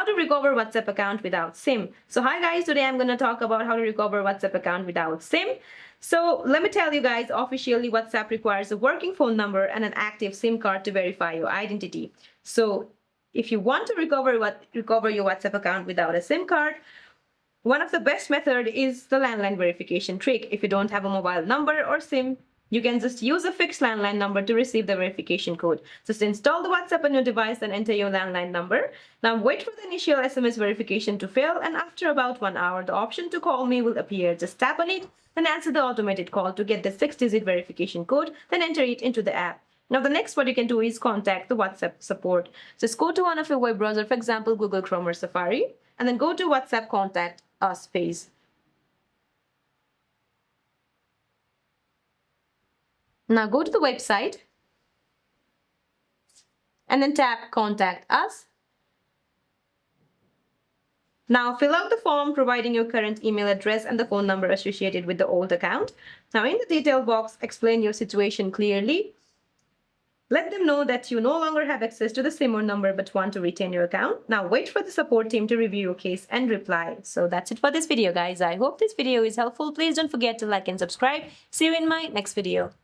how to recover WhatsApp account without SIM. So hi guys, today I'm going to talk about how to recover WhatsApp account without SIM. So let me tell you guys, officially WhatsApp requires a working phone number and an active SIM card to verify your identity. So if you want to recover your WhatsApp account without a SIM card, one of the best method is the landline verification trick. If you don't have a mobile number or SIM, you can just use a fixed landline number to receive the verification code. Just install the WhatsApp on your device and enter your landline number. Now wait for the initial SMS verification to fail, and after about 1 hour, the option to call me will appear. Just tap on it and answer the automated call to get the 6-digit verification code, then enter it into the app. Now the next what you can do is contact the WhatsApp support. Just go to one of your web browser, for example, Google Chrome or Safari, and then go to WhatsApp Contact Us page. Now go to the website and then tap Contact Us. Now fill out the form providing your current email address and the phone number associated with the old account. Now in the detail box, explain your situation clearly. Let them know that you no longer have access to the SIM or number but want to retain your account. Now wait for the support team to review your case and reply. So that's it for this video, guys. I hope this video is helpful. Please don't forget to like and subscribe. See you in my next video.